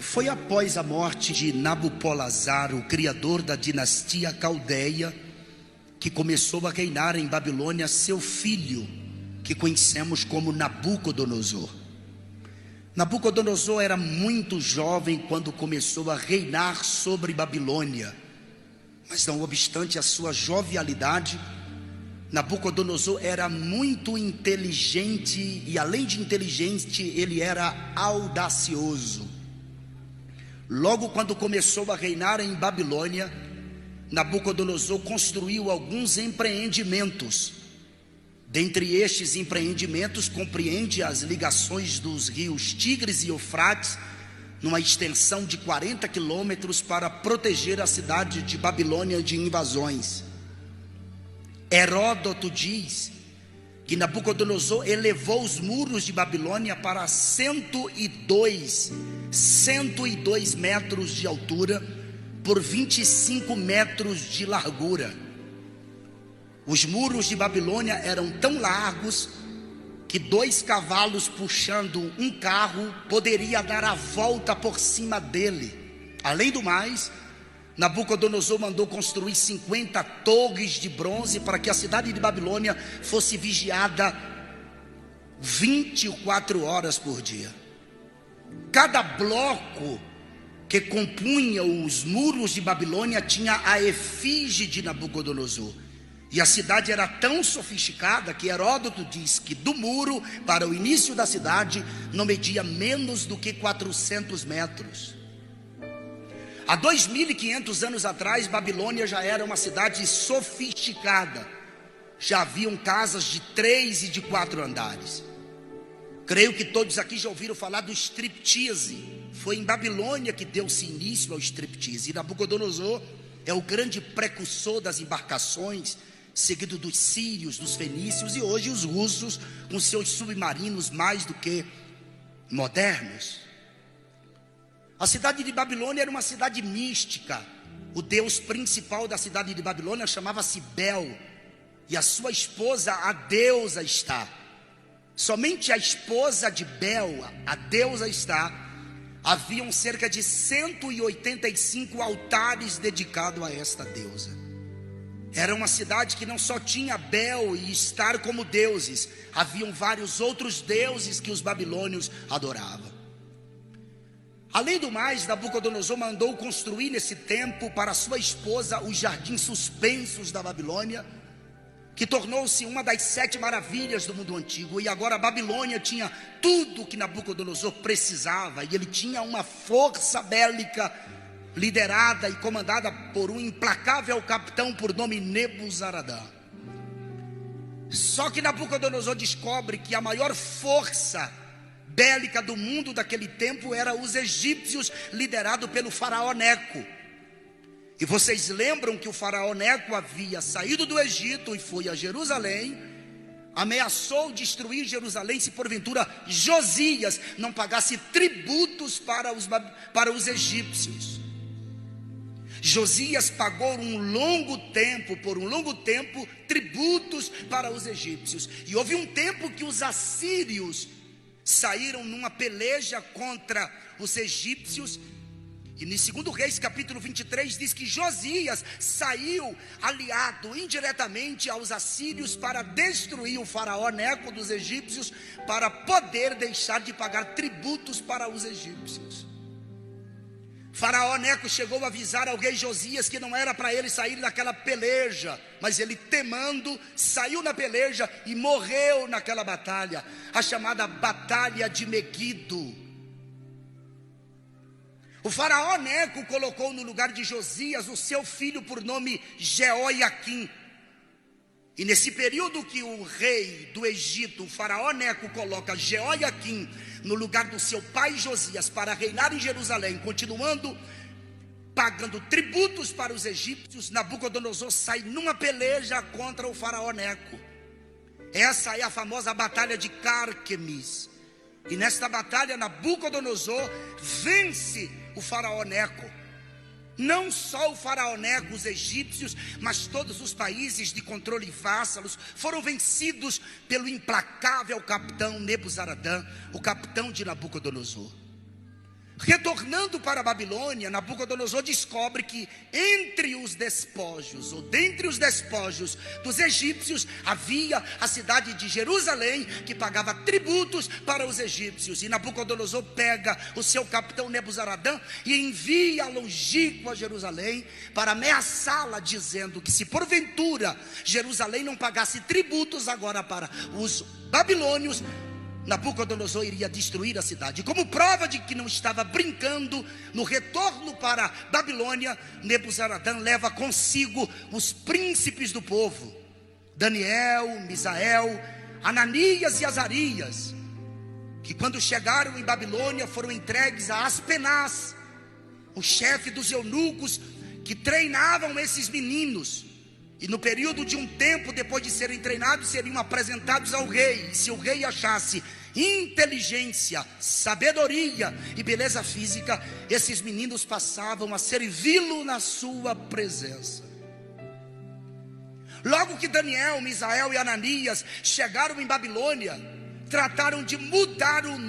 Foi após a morte de Nabopolassar, o criador da dinastia caldeia, que começou a reinar em Babilônia seu filho, que conhecemos como Nabucodonosor. Nabucodonosor era muito jovem quando começou a reinar sobre Babilônia, mas não obstante a sua jovialidade, Nabucodonosor era muito inteligente e, além de inteligente, ele era audacioso. Logo quando começou a reinar em Babilônia, Nabucodonosor construiu alguns empreendimentos. Dentre estes empreendimentos, compreende as ligações dos rios Tigres e Eufrates, numa extensão de 40 quilômetros, para proteger a cidade de Babilônia de invasões. Heródoto diz que Nabucodonosor elevou os muros de Babilônia para 102 metros de altura por 25 metros de largura. Os muros de Babilônia eram tão largos que 2 cavalos puxando um carro poderia dar a volta por cima dele. Além do mais, Nabucodonosor mandou construir 50 torres de bronze para que a cidade de Babilônia fosse vigiada 24 horas por dia. Cada bloco que compunha os muros de Babilônia tinha a efígie de Nabucodonosor. E a cidade era tão sofisticada que Heródoto diz que do muro para o início da cidade não media menos do que 400 metros. Há 2.500 anos atrás, Babilônia já era uma cidade sofisticada. Já haviam casas de 3 e de 4 andares. Creio que todos aqui já ouviram falar do striptease. Foi em Babilônia que deu-se início ao striptease. E Nabucodonosor é o grande precursor das embarcações, seguido dos sírios, dos fenícios e hoje os russos, com seus submarinos mais do que modernos. A cidade de Babilônia era uma cidade mística. O deus principal da cidade de Babilônia chamava-se Bel, e a sua esposa, a deusa Está. Somente a esposa de Bel, a deusa Está, haviam cerca de 185 altares dedicados a esta deusa. Era uma cidade que não só tinha Bel e Estar como deuses, haviam vários outros deuses que os babilônios adoravam. Além do mais, Nabucodonosor mandou construir nesse tempo para sua esposa os jardins suspensos da Babilônia, que tornou-se uma das 7 maravilhas do mundo antigo. E agora a Babilônia tinha tudo que Nabucodonosor precisava, e ele tinha uma força bélica liderada e comandada por um implacável capitão por nome Nebuzaradã. Só que Nabucodonosor descobre que a maior força bélica do mundo daquele tempo era os egípcios, liderado pelo faraó Neco. E vocês lembram que o faraó Neco havia saído do Egito e foi a Jerusalém, ameaçou destruir Jerusalém se porventura Josias não pagasse tributos para os egípcios. Josias pagou por um longo tempo, tributos para os egípcios. E houve um tempo que os assírios saíram numa peleja contra os egípcios. E em 2 Reis capítulo 23 diz que Josias saiu aliado indiretamente aos assírios para destruir o faraó Neco dos egípcios, para poder deixar de pagar tributos para os egípcios. Faraó Neco chegou a avisar ao rei Josias que não era para ele sair daquela peleja, mas ele, temendo, saiu na peleja e morreu naquela batalha, a chamada Batalha de Meguido. O faraó Neco colocou no lugar de Josias o seu filho por nome Jeoiaquim. E nesse período que o rei do Egito, o faraó Neco, coloca Jeoiaquim no lugar do seu pai Josias para reinar em Jerusalém, continuando pagando tributos para os egípcios, Nabucodonosor sai numa peleja contra o faraó Neco. Essa é a famosa batalha de Carquemis. E nesta batalha Nabucodonosor vence o faraó Neco. Não só o faraó Neco, os egípcios, mas todos os países de controle vassalos foram vencidos pelo implacável capitão Nebuzaradã, o capitão de Nabucodonosor. Retornando para a Babilônia, Nabucodonosor descobre que entre os despojos, ou dentre os despojos dos egípcios, havia a cidade de Jerusalém, que pagava tributos para os egípcios. E Nabucodonosor pega o seu capitão Nebuzaradã e envia longínquo a Jerusalém para ameaçá-la, dizendo que se porventura Jerusalém não pagasse tributos agora para os babilônios, Nabucodonosor iria destruir a cidade. Como prova de que não estava brincando, no retorno para a Babilônia, Nebuzaradã leva consigo os príncipes do povo, Daniel, Misael, Ananias e Azarias, que quando chegaram em Babilônia foram entregues a Aspenaz, o chefe dos eunucos que treinavam esses meninos. E no período de um tempo, depois de serem treinados, seriam apresentados ao rei. E se o rei achasse inteligência, sabedoria e beleza física, esses meninos passavam a servi-lo na sua presença. Logo que Daniel, Misael e Ananias chegaram em Babilônia, trataram de mudar o